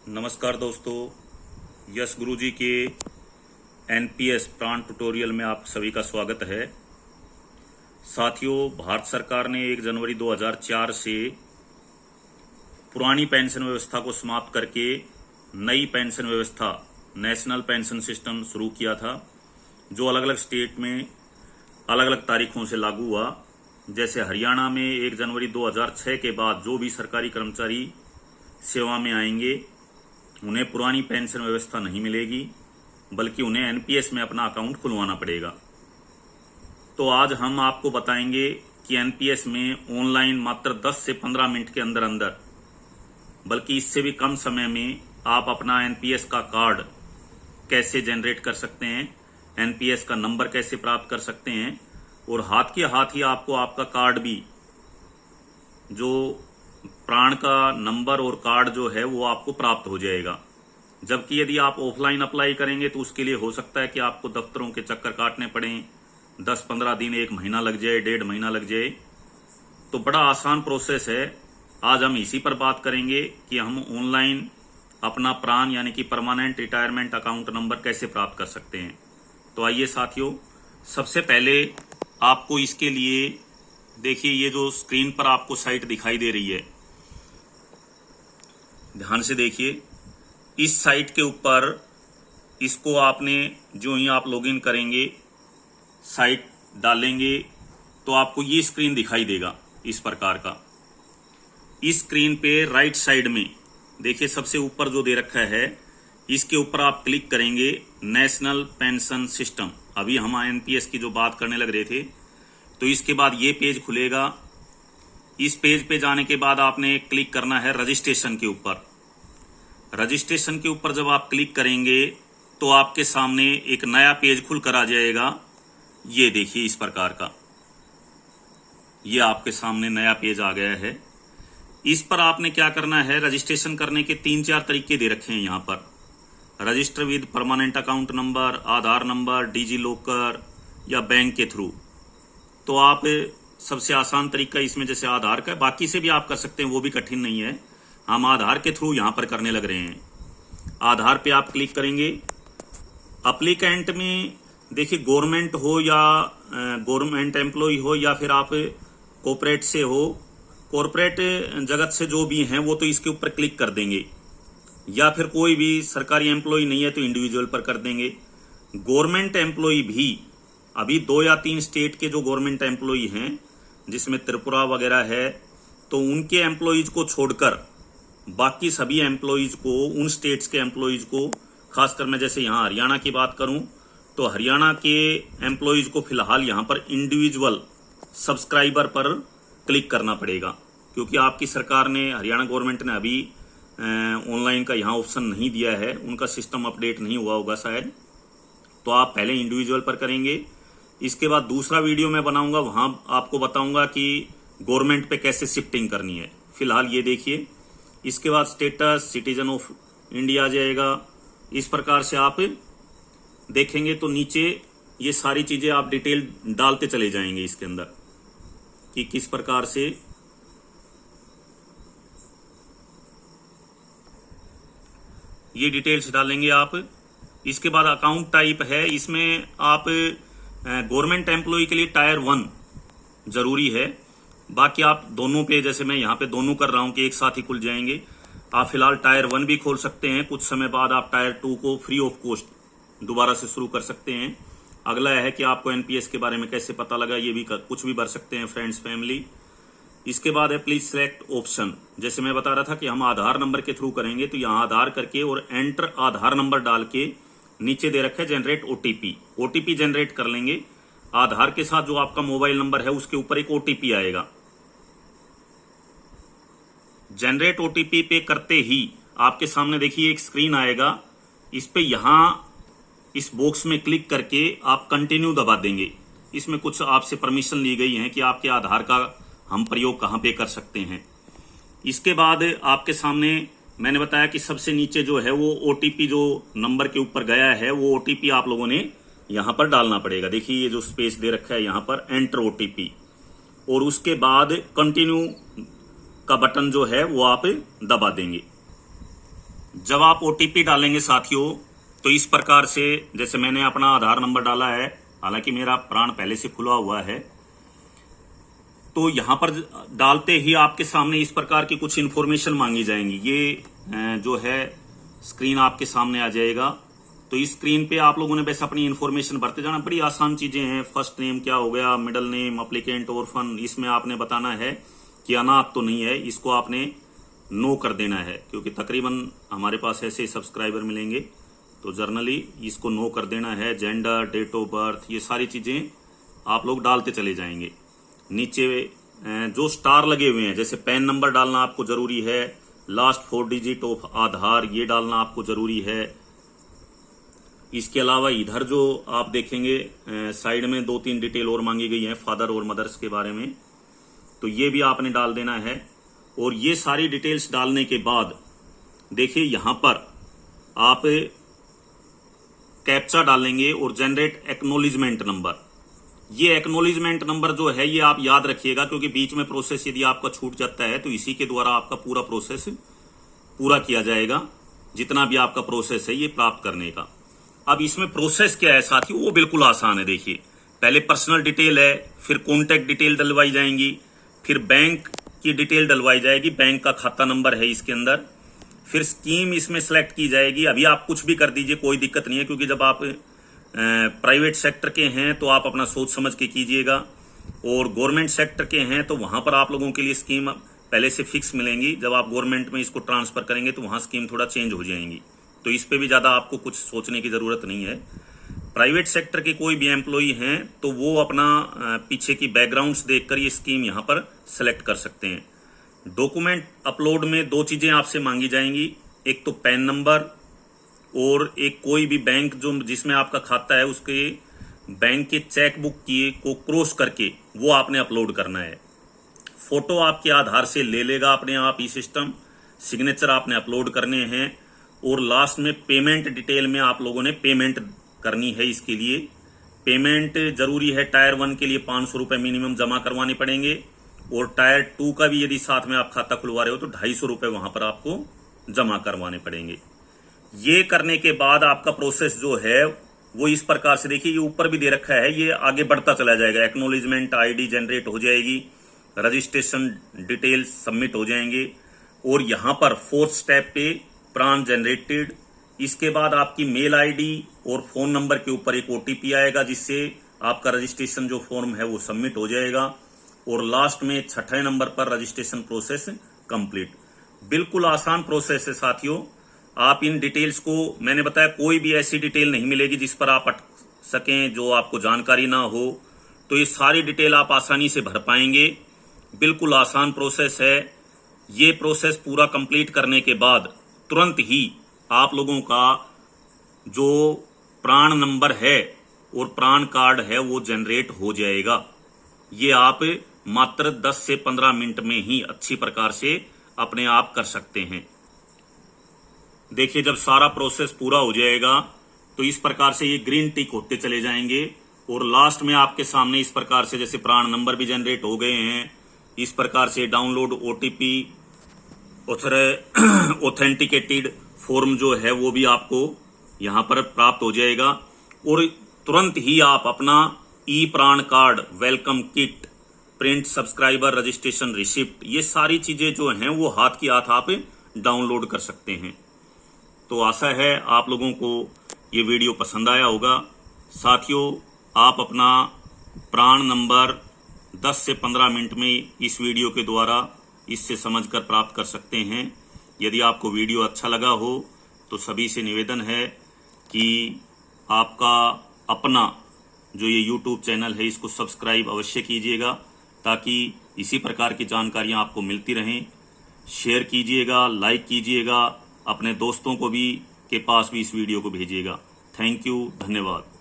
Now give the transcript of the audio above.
नमस्कार दोस्तों, यश गुरुजी के एनपीएस प्राण ट्यूटोरियल में आप सभी का स्वागत है। साथियों, भारत सरकार ने 1 जनवरी 2004 से पुरानी पेंशन व्यवस्था को समाप्त करके नई पेंशन व्यवस्था नेशनल पेंशन सिस्टम शुरू किया था, जो अलग अलग स्टेट में अलग अलग तारीखों से लागू हुआ। जैसे हरियाणा में 1 जनवरी 2006 के बाद जो भी सरकारी कर्मचारी सेवा में आएंगे उन्हें पुरानी पेंशन व्यवस्था नहीं मिलेगी, बल्कि उन्हें एनपीएस में अपना अकाउंट खुलवाना पड़ेगा। तो आज हम आपको बताएंगे कि एनपीएस में ऑनलाइन मात्र 10 से 15 मिनट के अंदर अंदर, बल्कि इससे भी कम समय में आप अपना एनपीएस का कार्ड कैसे जनरेट कर सकते हैं, एनपीएस का नंबर कैसे प्राप्त कर सकते हैं, और हाथ के हाथ ही आपको आपका कार्ड भी, जो प्राण का नंबर और कार्ड जो है वो आपको प्राप्त हो जाएगा। जबकि यदि आप ऑफलाइन अप्लाई करेंगे तो उसके लिए हो सकता है कि आपको दफ्तरों के चक्कर काटने पड़ें, 10-15 दिन, 1 महीना लग जाए, 1.5 महीना लग जाए। तो बड़ा आसान प्रोसेस है। आज हम इसी पर बात करेंगे कि हम ऑनलाइन अपना प्राण यानी कि परमानेंट रिटायरमेंट अकाउंट नंबर कैसे प्राप्त कर सकते हैं। तो आइए साथियों, सबसे पहले आपको इसके लिए देखिए, ये जो स्क्रीन पर आपको साइट दिखाई दे रही है, ध्यान से देखिए। इस साइट के ऊपर इसको आपने जो ही आप लॉगिन करेंगे, साइट डालेंगे, तो आपको ये स्क्रीन दिखाई देगा इस प्रकार का। इस स्क्रीन पे राइट साइड में देखिए, सबसे ऊपर जो दे रखा है, इसके ऊपर आप क्लिक करेंगे नेशनल पेंशन सिस्टम। अभी हम एनपीएस की जो बात करने लग रहे थे, तो इसके बाद ये पेज खुलेगा। इस पेज पे जाने के बाद आपने क्लिक करना है रजिस्ट्रेशन के ऊपर। रजिस्ट्रेशन के ऊपर जब आप क्लिक करेंगे तो आपके सामने एक नया पेज खुल कर आ जाएगा। ये देखिए, इस प्रकार का ये आपके सामने नया पेज आ गया है। इस पर आपने क्या करना है, रजिस्ट्रेशन करने के 3-4 तरीके दे रखे हैं यहाँ पर। Register with permanent account number, Aadhaar number, DigiLocker या बैंक के थ्रू। तो आप सबसे आसान तरीका इसमें जैसे आधार का, बाकी से भी आप कर सकते हैं, वो भी कठिन नहीं है। हम आधार के थ्रू यहां पर करने लग रहे हैं। आधार पे आप क्लिक करेंगे। अप्लीकेंट में देखिए, गवर्नमेंट हो या गवर्नमेंट एम्प्लॉय हो या फिर आप कॉर्पोरेट से हो, कॉर्पोरेट जगत से जो भी हैं वो तो इसके ऊपर क्लिक कर देंगे, या फिर कोई भी सरकारी एम्प्लॉय नहीं है तो इंडिविजुअल पर कर देंगे। गवर्नमेंट एम्प्लॉय भी अभी 2 या 3 स्टेट के जो गवर्नमेंट एम्प्लॉय हैं, जिसमें त्रिपुरा वगैरह है, तो उनके एम्प्लॉयज को छोड़कर बाकी सभी एम्प्लॉयज को, उन स्टेट्स के एम्प्लॉयज को, खासकर मैं जैसे यहाँ हरियाणा की बात करूं तो हरियाणा के एम्प्लॉयज को फिलहाल यहाँ पर इंडिविजुअल सब्सक्राइबर पर क्लिक करना पड़ेगा, क्योंकि आपकी सरकार ने, हरियाणा गवर्नमेंट ने अभी ऑनलाइन का यहाँ ऑप्शन नहीं दिया है, उनका सिस्टम अपडेट नहीं हुआ होगा शायद। तो आप पहले इंडिविजुअल पर करेंगे। इसके बाद दूसरा वीडियो मैं बनाऊंगा, वहां आपको बताऊंगा कि गवर्नमेंट पे कैसे शिफ्टिंग करनी है। फिलहाल ये देखिए। इसके बाद स्टेटस सिटीजन ऑफ इंडिया आ जाएगा। इस प्रकार से आप देखेंगे तो नीचे ये सारी चीजें आप डिटेल डालते चले जाएंगे इसके अंदर कि किस प्रकार से ये डिटेल्स डालेंगे आप। इसके बाद अकाउंट टाइप है, इसमें आप गवर्नमेंट एम्प्लॉय के लिए टायर 1 जरूरी है। बाकी आप दोनों पे, जैसे मैं यहाँ पे दोनों कर रहा हूं कि एक साथ ही खुल जाएंगे। आप फिलहाल टायर 1 भी खोल सकते हैं, कुछ समय बाद आप टायर 2 को फ्री ऑफ कॉस्ट दोबारा से शुरू कर सकते हैं। अगला है कि आपको एनपीएस के बारे में कैसे पता लगा, ये भी कुछ भी भर सकते हैं, फ्रेंड्स, फैमिली। इसके बाद है प्लीज सेलेक्ट ऑप्शन। जैसे मैं बता रहा था कि हम आधार नंबर के थ्रू करेंगे, तो यहाँ आधार करके और एंटर आधार नंबर डाल के नीचे दे रखा है जनरेट ओटीपी। ओटीपी जनरेट कर लेंगे। आधार के साथ जो आपका मोबाइल नंबर है उसके ऊपर एक ओटीपी आएगा। जनरेट ओटीपी पे करते ही आपके सामने देखिए एक स्क्रीन आएगा। इस पे यहां इस बॉक्स में क्लिक करके आप कंटिन्यू दबा देंगे। इसमें कुछ आपसे परमिशन ली गई है कि आपके आधार का हम प्रयोग कहां पे कर सकते हैं। इसके बाद आपके सामने मैंने बताया कि सबसे नीचे जो है वो ओटीपी जो नंबर के ऊपर गया है, वो ओटीपी आप लोगों ने यहां पर डालना पड़ेगा। देखिए ये जो स्पेस दे रखा है यहां पर एंटर ओटीपी, और उसके बाद कंटिन्यू का बटन जो है वो आप दबा देंगे। जब आप OTP डालेंगे साथियों, तो इस प्रकार से, जैसे मैंने अपना आधार नंबर डाला है, हालांकि मेरा प्राण पहले से खुला हुआ है, तो यहां पर डालते ही आपके सामने इस प्रकार की कुछ इन्फॉर्मेशन मांगी जाएंगी। ये जो है स्क्रीन आपके सामने आ जाएगा। तो इस स्क्रीन पे आप लोगों ने बस अपनी इन्फॉर्मेशन भरते जाना। बड़ी आसान चीजें हैं। फर्स्ट नेम क्या हो गया, मिडिल नेम, एप्लीकेंट, ऑर्फन, इसमें आपने बताना है कि अनाथ तो नहीं है, इसको आपने नो कर देना है, क्योंकि तकरीबन हमारे पास ऐसे ही सब्सक्राइबर मिलेंगे, तो जर्नली इसको नो कर देना है। जेंडर, डेट ऑफ बर्थ, ये सारी चीजें आप लोग डालते चले जाएंगे। नीचे जो स्टार लगे हुए हैं, जैसे पैन नंबर डालना आपको जरूरी है, लास्ट 4 डिजिट ऑफ आधार ये डालना आपको जरूरी है। इसके अलावा इधर जो आप देखेंगे साइड में 2-3 डिटेल और मांगी गई है फादर और मदर्स के बारे में, तो ये भी आपने डाल देना है। और ये सारी डिटेल्स डालने के बाद देखिए यहां पर आप कैप्चा डालेंगे और जनरेट एक्नॉलेजमेंट नंबर। ये एक्नॉलेजमेंट नंबर जो है ये आप याद रखिएगा, क्योंकि बीच में प्रोसेस यदि आपका छूट जाता है तो इसी के द्वारा आपका पूरा प्रोसेस पूरा किया जाएगा, जितना भी आपका प्रोसेस है ये प्राप्त करने का। अब इसमें प्रोसेस क्या है साथियों, वो बिल्कुल आसान है। देखिए पहले पर्सनल डिटेल है, फिर कॉन्टैक्ट डिटेल डलवाई जाएंगी, फिर बैंक की डिटेल डलवाई जाएगी, बैंक का खाता नंबर है इसके अंदर, फिर स्कीम इसमें सेलेक्ट की जाएगी। अभी आप कुछ भी कर दीजिए, कोई दिक्कत नहीं है, क्योंकि जब आप प्राइवेट सेक्टर के हैं तो आप अपना सोच समझ के कीजिएगा, और गवर्नमेंट सेक्टर के हैं तो वहां पर आप लोगों के लिए स्कीम पहले से फिक्स मिलेंगी। जब आप गवर्नमेंट में इसको ट्रांसफर करेंगे तो वहां स्कीम थोड़ा चेंज हो जाएंगी, तो इस पे भी ज्यादा आपको कुछ सोचने की जरूरत नहीं है। प्राइवेट सेक्टर के कोई भी एम्प्लॉई हैं तो वो अपना पीछे की बैकग्राउंड्स देखकर ये स्कीम यहां पर सेलेक्ट कर सकते हैं। डॉक्यूमेंट अपलोड में 2 चीजें आपसे मांगी जाएंगी, एक तो पैन नंबर और एक कोई भी बैंक जो जिसमें आपका खाता है उसके बैंक के चेकबुक की को क्रॉस करके वो आपने अपलोड करना है। फोटो आपके आधार से ले लेगा अपने आप ही सिस्टम, सिग्नेचर आपने अपलोड करने हैं, और लास्ट में पेमेंट डिटेल में आप लोगों ने पेमेंट करनी है। इसके लिए पेमेंट जरूरी है। टायर 1 के लिए 500 रुपए मिनिमम जमा करवाने पड़ेंगे, और टायर 2 का भी यदि साथ में आप खाता खुलवा रहे हो तो 250 रुपए वहां पर आपको जमा करवाने पड़ेंगे। ये करने के बाद आपका प्रोसेस जो है वो इस प्रकार से, देखिए ये ऊपर भी दे रखा है, ये आगे बढ़ता चला जाएगा। एक्नॉलेजमेंट आईडी जनरेट हो जाएगी, रजिस्ट्रेशन डिटेल्स सबमिट हो जाएंगे, और यहां पर 4th स्टेप पे प्राण जनरेटेड। इसके बाद आपकी मेल आईडी और फोन नंबर के ऊपर एक OTP आएगा, जिससे आपका रजिस्ट्रेशन जो फॉर्म है वो सबमिट हो जाएगा, और लास्ट में 6ठे नंबर पर रजिस्ट्रेशन प्रोसेस कंप्लीट। बिल्कुल आसान प्रोसेस है साथियों। आप इन डिटेल्स को, मैंने बताया कोई भी ऐसी डिटेल नहीं मिलेगी जिस पर आप अटक सकें, जो आपको जानकारी ना हो, तो ये सारी डिटेल आप आसानी से भर पाएंगे। बिल्कुल आसान प्रोसेस है। ये प्रोसेस पूरा कंप्लीट करने के बाद तुरंत ही आप लोगों का जो प्राण नंबर है और प्राण कार्ड है वो जनरेट हो जाएगा। ये आप मात्र 10 से 15 मिनट में ही अच्छी प्रकार से अपने आप कर सकते हैं। देखिए जब सारा प्रोसेस पूरा हो जाएगा तो इस प्रकार से ये ग्रीन टिक होते चले जाएंगे, और लास्ट में आपके सामने इस प्रकार से, जैसे प्राण नंबर भी जनरेट हो गए हैं, इस प्रकार से डाउनलोड OTP ऑथेंटिकेटेड फॉर्म जो है वो भी आपको यहां पर प्राप्त हो जाएगा, और तुरंत ही आप अपना ई प्राण card, welcome kit, print subscriber registration receipt, ये सारी चीजें जो हैं वो हाथ की हाथ आप डाउनलोड कर सकते हैं। तो आशा है आप लोगों को ये वीडियो पसंद आया होगा। साथियों आप अपना प्राण नंबर 10 से 15 मिनट में इस वीडियो के द्वारा इससे समझकर प्राप्त कर सकते हैं। यदि आपको वीडियो अच्छा लगा हो तो सभी से निवेदन है कि आपका अपना जो ये YouTube चैनल है इसको सब्सक्राइब अवश्य कीजिएगा, ताकि इसी प्रकार की जानकारियां आपको मिलती रहें। शेयर कीजिएगा, लाइक कीजिएगा, अपने दोस्तों को भी के पास भी इस वीडियो को भेजिएगा। थैंक यू, धन्यवाद।